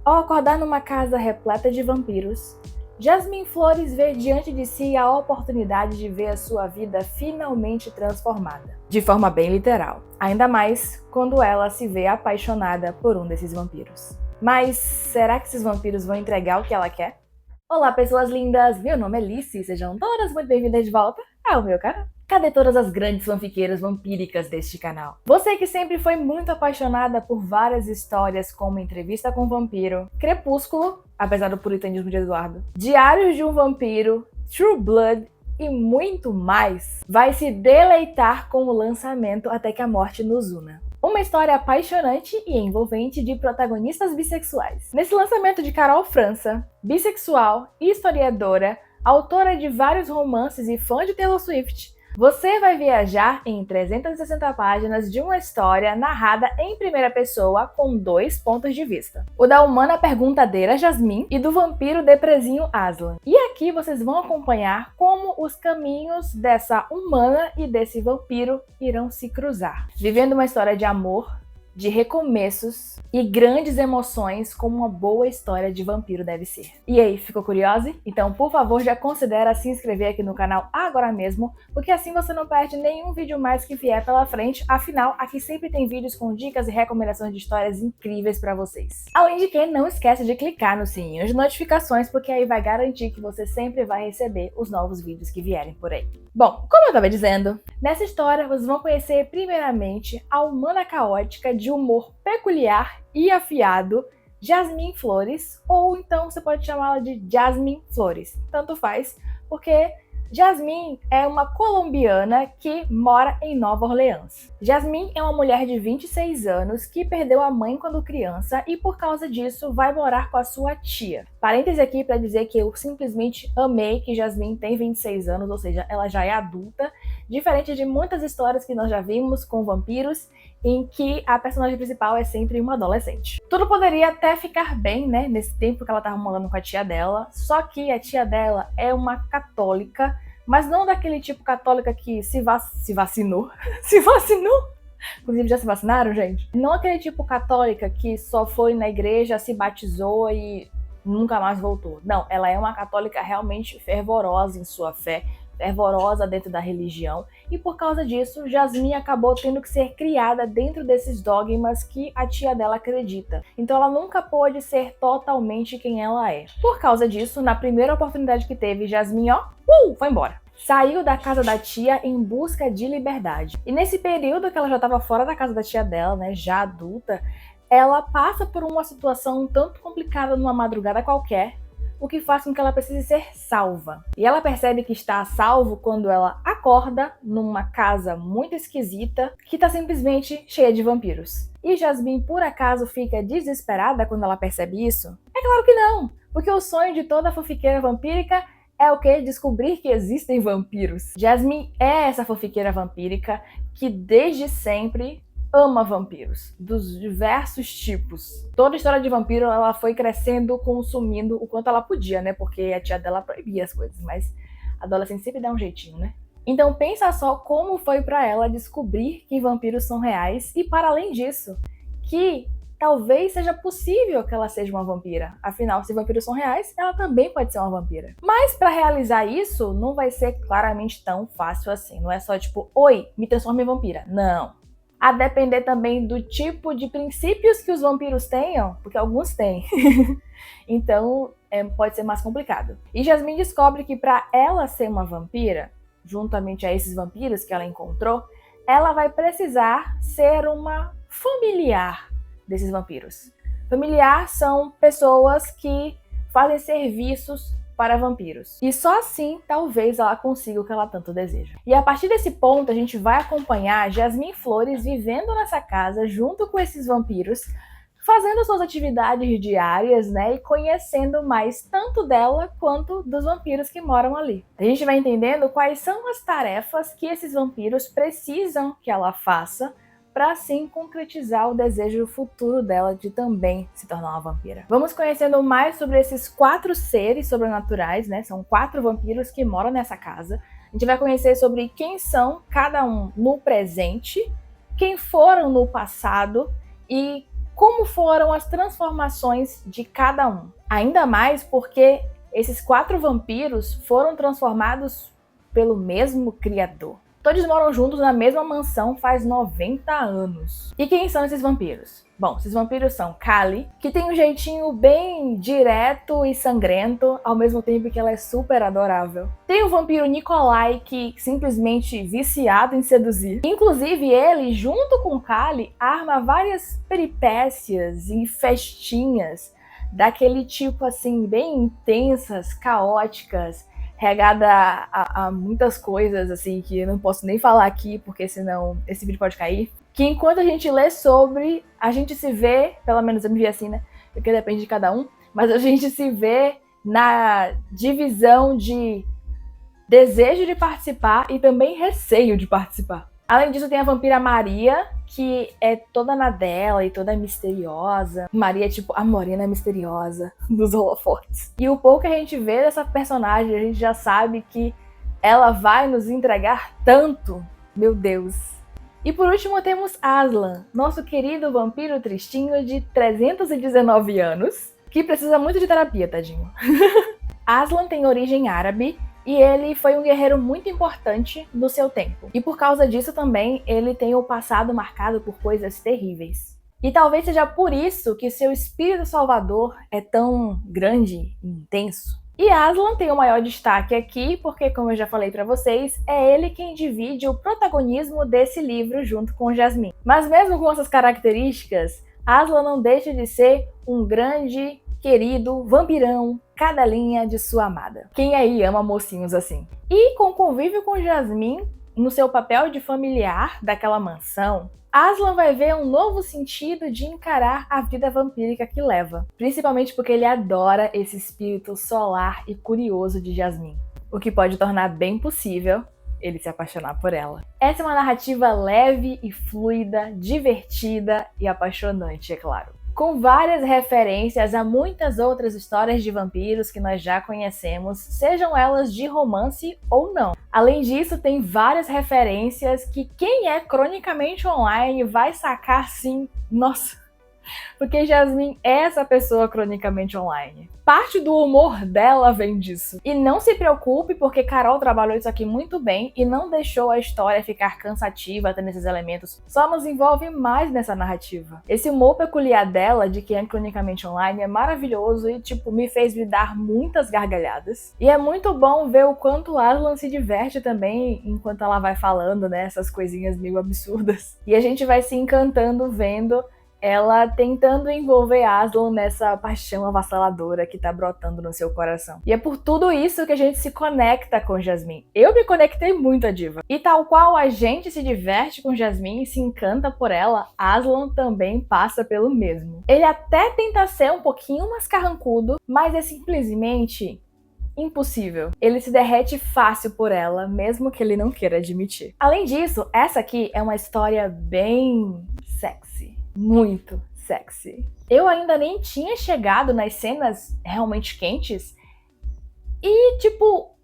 Ao acordar numa casa repleta de vampiros, Jasmine Flores vê diante de si a oportunidade de ver a sua vida finalmente transformada. De forma bem literal. Ainda mais quando ela se vê apaixonada por um desses vampiros. Mas será que esses vampiros vão entregar o que ela quer? Olá, pessoas lindas! Meu nome é Alice e sejam todas muito bem-vindas de volta ao meu canal. Cadê todas as grandes fanfiqueiras vampíricas deste canal? Você que sempre foi muito apaixonada por várias histórias como Entrevista com o Vampiro, Crepúsculo, apesar do puritanismo de Eduardo, Diários de um Vampiro, True Blood e muito mais, vai se deleitar com o lançamento Até que a Morte nos Una. Uma história apaixonante e envolvente de protagonistas bissexuais. Nesse lançamento de Carol França, bissexual, historiadora, autora de vários romances e fã de Taylor Swift, você vai viajar em 360 páginas de uma história narrada em primeira pessoa com dois pontos de vista. O da humana perguntadeira Jasmine e do vampiro depresinho Aslan. E aqui vocês vão acompanhar como os caminhos dessa humana e desse vampiro irão se cruzar. Vivendo uma história de amor, de recomeços e grandes emoções como uma boa história de vampiro deve ser. E aí, ficou curiosa? Então, por favor, já considera se inscrever aqui no canal agora mesmo, porque assim você não perde nenhum vídeo mais que vier pela frente, afinal, aqui sempre tem vídeos com dicas e recomendações de histórias incríveis pra vocês. Além de que, não esquece de clicar no sininho de notificações, porque aí vai garantir que você sempre vai receber os novos vídeos que vierem por aí. Bom, como eu estava dizendo, nessa história vocês vão conhecer primeiramente a humana caótica de humor peculiar e afiado, Jasmine Flores, ou então você pode chamá-la de Jasmine Flores, tanto faz, porque Jasmine é uma colombiana que mora em Nova Orleans. Jasmine é uma mulher de 26 anos que perdeu a mãe quando criança e por causa disso vai morar com a sua tia. Parêntese aqui para dizer que eu simplesmente amei que Jasmine tem 26 anos, ou seja, ela já é adulta, diferente de muitas histórias que nós já vimos com vampiros, em que a personagem principal é sempre uma adolescente. Tudo poderia até ficar bem, né, nesse tempo que ela tava morando com a tia dela, só que a tia dela é uma católica, mas não daquele tipo católica que se vacinou. Se vacinou? Inclusive, já se vacinaram, gente? Não aquele tipo católica que só foi na igreja, se batizou e nunca mais voltou. Não, ela é uma católica realmente fervorosa em sua fé, fervorosa dentro da religião, e por causa disso, Jasmine acabou tendo que ser criada dentro desses dogmas que a tia dela acredita. Então ela nunca pôde ser totalmente quem ela é. Por causa disso, na primeira oportunidade que teve, Jasmine, foi embora. Saiu da casa da tia em busca de liberdade. E nesse período que ela já estava fora da casa da tia dela, né, já adulta, ela passa por uma situação um tanto complicada numa madrugada qualquer, o que faz com que ela precise ser salva. E ela percebe que está a salvo quando ela acorda numa casa muito esquisita que está simplesmente cheia de vampiros. E Jasmine, por acaso, fica desesperada quando ela percebe isso? É claro que não, porque o sonho de toda fanfiqueira vampírica é o quê? Descobrir que existem vampiros. Jasmine é essa fanfiqueira vampírica que desde sempre ama vampiros, dos diversos tipos. Toda história de vampiro, ela foi crescendo, consumindo o quanto ela podia, né? Porque a tia dela proibia as coisas, mas a adolescente sempre dá um jeitinho, né? Então pensa só como foi pra ela descobrir que vampiros são reais e, para além disso, que talvez seja possível que ela seja uma vampira. Afinal, se vampiros são reais, ela também pode ser uma vampira. Mas para realizar isso, não vai ser claramente tão fácil assim. Não é só tipo, oi, me transforma em vampira. Não. A depender também do tipo de princípios que os vampiros tenham, porque alguns têm. Então, pode ser mais complicado. E Jasmine descobre que para ela ser uma vampira, juntamente a esses vampiros que ela encontrou, ela vai precisar ser uma familiar desses vampiros. Familiar são pessoas que fazem serviços para vampiros. E só assim, talvez ela consiga o que ela tanto deseja. E a partir desse ponto, a gente vai acompanhar Jasmine Flores vivendo nessa casa junto com esses vampiros, fazendo suas atividades diárias, né, e conhecendo mais tanto dela quanto dos vampiros que moram ali. A gente vai entendendo quais são as tarefas que esses vampiros precisam que ela faça para assim concretizar o desejo futuro dela de também se tornar uma vampira. Vamos conhecendo mais sobre esses 4 seres sobrenaturais, né? São 4 vampiros que moram nessa casa. A gente vai conhecer sobre quem são cada um no presente, quem foram no passado e como foram as transformações de cada um. Ainda mais porque esses 4 vampiros foram transformados pelo mesmo criador. Todos moram juntos na mesma mansão faz 90 anos. E quem são esses vampiros? Bom, esses vampiros são Kali, que tem um jeitinho bem direto e sangrento, ao mesmo tempo que ela é super adorável. Tem o vampiro Nikolai, que simplesmente viciado em seduzir. Inclusive ele, junto com Kali, arma várias peripécias e festinhas daquele tipo assim, bem intensas, caóticas, regada a muitas coisas, assim, que eu não posso nem falar aqui, porque senão esse vídeo pode cair. Que enquanto a gente lê sobre, a gente se vê, pelo menos eu me vi assim, né? Porque depende de cada um, mas a gente se vê na divisão de desejo de participar e também receio de participar. Além disso, tem a vampira Maria, que é toda na dela e toda misteriosa. Maria é tipo a morena misteriosa dos holofotes. E o pouco que a gente vê dessa personagem, a gente já sabe que ela vai nos entregar tanto. Meu Deus. E por último temos Aslan, nosso querido vampiro tristinho de 319 anos, que precisa muito de terapia, tadinho. Aslan tem origem árabe, e ele foi um guerreiro muito importante no seu tempo. E por causa disso também, ele tem o passado marcado por coisas terríveis. E talvez seja por isso que seu espírito salvador é tão grande e intenso. E Aslan tem o maior destaque aqui, porque como eu já falei pra vocês, é ele quem divide o protagonismo desse livro junto com Jasmine. Mas mesmo com essas características, Aslan não deixa de ser um grande, querido vampirão, cadelinha de sua amada. Quem aí ama mocinhos assim? E com o convívio com Jasmine, no seu papel de familiar daquela mansão, Aslan vai ver um novo sentido de encarar a vida vampírica que leva, principalmente porque ele adora esse espírito solar e curioso de Jasmine, o que pode tornar bem possível ele se apaixonar por ela. Essa é uma narrativa leve e fluida, divertida e apaixonante, é claro, com várias referências a muitas outras histórias de vampiros que nós já conhecemos, sejam elas de romance ou não. Além disso, tem várias referências que quem é cronicamente online vai sacar sim, nossa, porque Jasmine é essa pessoa cronicamente online. Parte do humor dela vem disso. E não se preocupe, porque Carol trabalhou isso aqui muito bem e não deixou a história ficar cansativa tendo esses elementos, só nos envolve mais nessa narrativa. Esse humor peculiar dela, de quem é cronicamente online, é maravilhoso e, tipo, me fez me dar muitas gargalhadas. E é muito bom ver o quanto Aslan se diverte também enquanto ela vai falando, né, essas coisinhas meio absurdas. E a gente vai se encantando vendo ela tentando envolver Aslan nessa paixão avassaladora que tá brotando no seu coração. E é por tudo isso que a gente se conecta com Jasmine. Eu me conectei muito à diva. E tal qual a gente se diverte com Jasmine e se encanta por ela, Aslan também passa pelo mesmo. Ele até tenta ser um pouquinho mais carrancudo, mas é simplesmente impossível. Ele se derrete fácil por ela, mesmo que ele não queira admitir. Além disso, essa aqui é uma história bem sexy. Muito sexy. Eu ainda nem tinha chegado nas cenas realmente quentes e, tipo,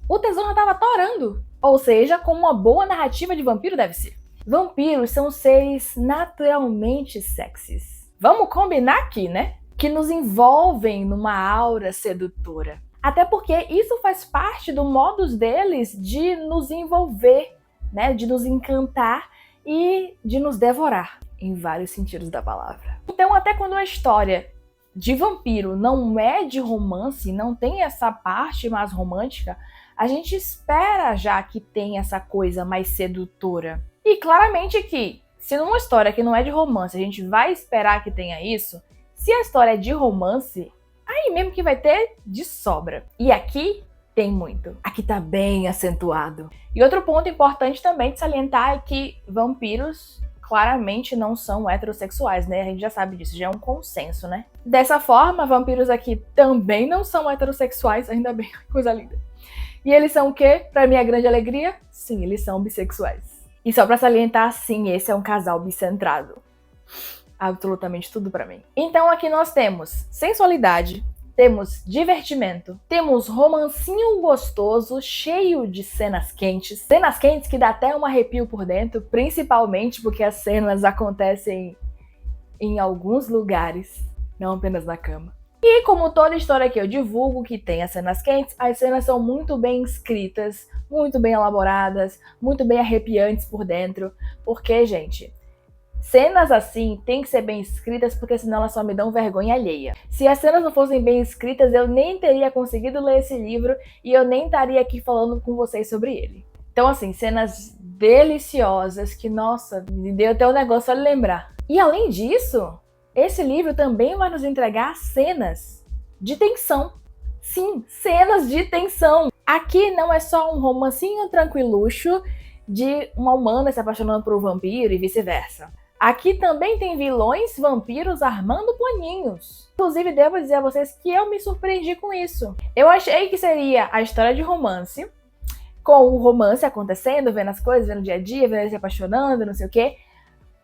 o tesão já tava torando. Ou seja, como uma boa narrativa de vampiro deve ser. Vampiros são seres naturalmente sexys. Vamos combinar aqui, né? Que nos envolvem numa aura sedutora. Até porque isso faz parte do modus deles de nos envolver, né? De nos encantar e de nos devorar, em vários sentidos da palavra. Então, até quando a história de vampiro não é de romance, não tem essa parte mais romântica, a gente espera já que tem essa coisa mais sedutora. E claramente que, se numa história que não é de romance, a gente vai esperar que tenha isso, se a história é de romance, aí mesmo que vai ter de sobra. E aqui tem muito. Aqui tá bem acentuado. E outro ponto importante também de salientar é que vampiros claramente não são heterossexuais, né? A gente já sabe disso, já é um consenso, né? Dessa forma, vampiros aqui também não são heterossexuais, ainda bem, coisa linda. E eles são o quê? Pra minha grande alegria? Sim, eles são bissexuais. E só pra salientar, sim, esse é um casal bicentrado. Absolutamente tudo pra mim. Então aqui nós temos sensualidade, temos divertimento, temos romancinho gostoso, cheio de cenas quentes que dá até um arrepio por dentro, principalmente porque as cenas acontecem em alguns lugares, não apenas na cama. E como toda história que eu divulgo que tem as cenas quentes, as cenas são muito bem escritas, muito bem elaboradas, muito bem arrepiantes por dentro, porque, gente, cenas assim têm que ser bem escritas, porque senão elas só me dão vergonha alheia. Se as cenas não fossem bem escritas, eu nem teria conseguido ler esse livro e eu nem estaria aqui falando com vocês sobre ele. Então, assim, cenas deliciosas que, nossa, me deu até um negócio só de lembrar. E além disso, esse livro também vai nos entregar cenas de tensão. Sim, cenas de tensão. Aqui não é só um romancinho tranquiluxo de uma humana se apaixonando por um vampiro e vice-versa. Aqui também tem vilões vampiros armando planinhos. Inclusive, devo dizer a vocês que eu me surpreendi com isso. Eu achei que seria a história de romance, com o romance acontecendo, vendo as coisas, vendo o dia a dia, vendo ele se apaixonando, não sei o quê.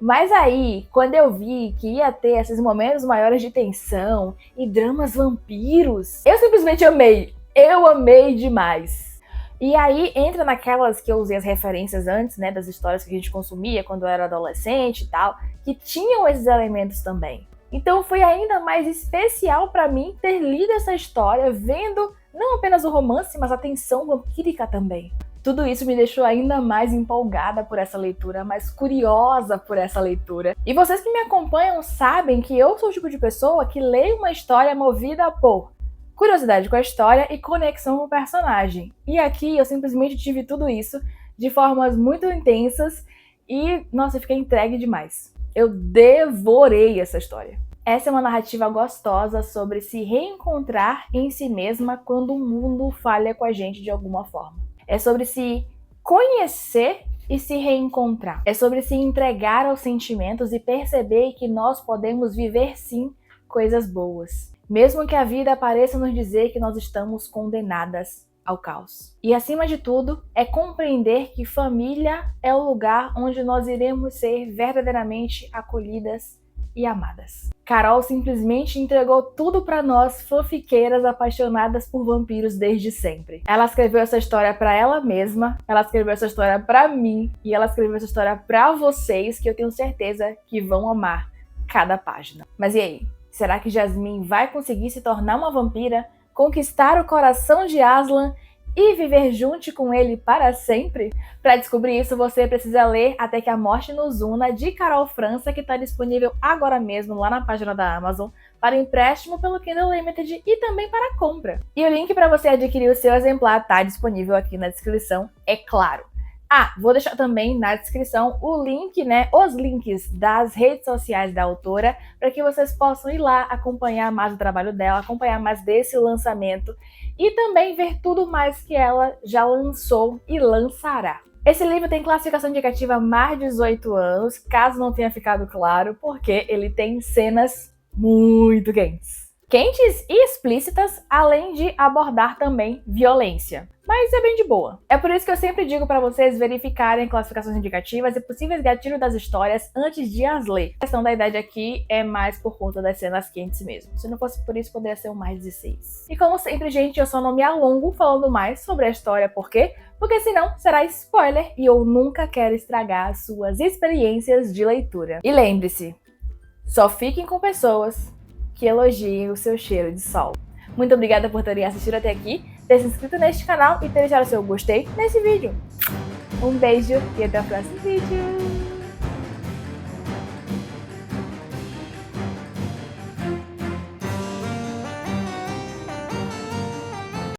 Mas aí, quando eu vi que ia ter esses momentos maiores de tensão e dramas vampiros, eu simplesmente amei. Eu amei demais. E aí entra naquelas que eu usei as referências antes, né, das histórias que a gente consumia quando eu era adolescente e tal, que tinham esses elementos também. Então foi ainda mais especial pra mim ter lido essa história, vendo não apenas o romance, mas a tensão vampírica também. Tudo isso me deixou ainda mais empolgada por essa leitura, mais curiosa por essa leitura. E vocês que me acompanham sabem que eu sou o tipo de pessoa que lê uma história movida por curiosidade com a história e conexão com o personagem. E aqui eu simplesmente tive tudo isso de formas muito intensas e, nossa, eu fiquei entregue demais. Eu devorei essa história. Essa é uma narrativa gostosa sobre se reencontrar em si mesma quando o mundo falha com a gente de alguma forma. É sobre se conhecer e se reencontrar. É sobre se entregar aos sentimentos e perceber que nós podemos viver sim coisas boas. Mesmo que a vida pareça nos dizer que nós estamos condenadas ao caos. E acima de tudo, é compreender que família é o lugar onde nós iremos ser verdadeiramente acolhidas e amadas. Carol simplesmente entregou tudo pra nós, fanfiqueiras apaixonadas por vampiros desde sempre. Ela escreveu essa história pra ela mesma, ela escreveu essa história pra mim e ela escreveu essa história pra vocês, que eu tenho certeza que vão amar cada página. Mas e aí? Será que Jasmine vai conseguir se tornar uma vampira, conquistar o coração de Aslan e viver junto com ele para sempre? Para descobrir isso, você precisa ler Até que a Morte nos Una, de Carol França, que está disponível agora mesmo lá na página da Amazon, para empréstimo pelo Kindle Unlimited e também para compra. E o link para você adquirir o seu exemplar está disponível aqui na descrição, é claro. Vou deixar também na descrição o link, os links das redes sociais da autora, para que vocês possam ir lá acompanhar mais o trabalho dela, acompanhar mais desse lançamento e também ver tudo mais que ela já lançou e lançará. Esse livro tem classificação indicativa mais de 18 anos, caso não tenha ficado claro, porque ele tem cenas muito quentes. Quentes e explícitas, além de abordar também violência. Mas é bem de boa. É por isso que eu sempre digo para vocês verificarem classificações indicativas e possíveis gatilhos das histórias antes de as ler. A questão da idade aqui é mais por conta das cenas quentes mesmo. Se não fosse por isso, poderia ser um mais 16. E como sempre, gente, eu só não me alongo falando mais sobre a história. Por quê? Porque senão será spoiler e eu nunca quero estragar as suas experiências de leitura. E lembre-se, só fiquem com pessoas que elogiem o seu cheiro de sol. Muito obrigada por terem assistido até aqui, ter se inscrito neste canal e ter deixado seu gostei nesse vídeo. Um beijo e até o próximo vídeo!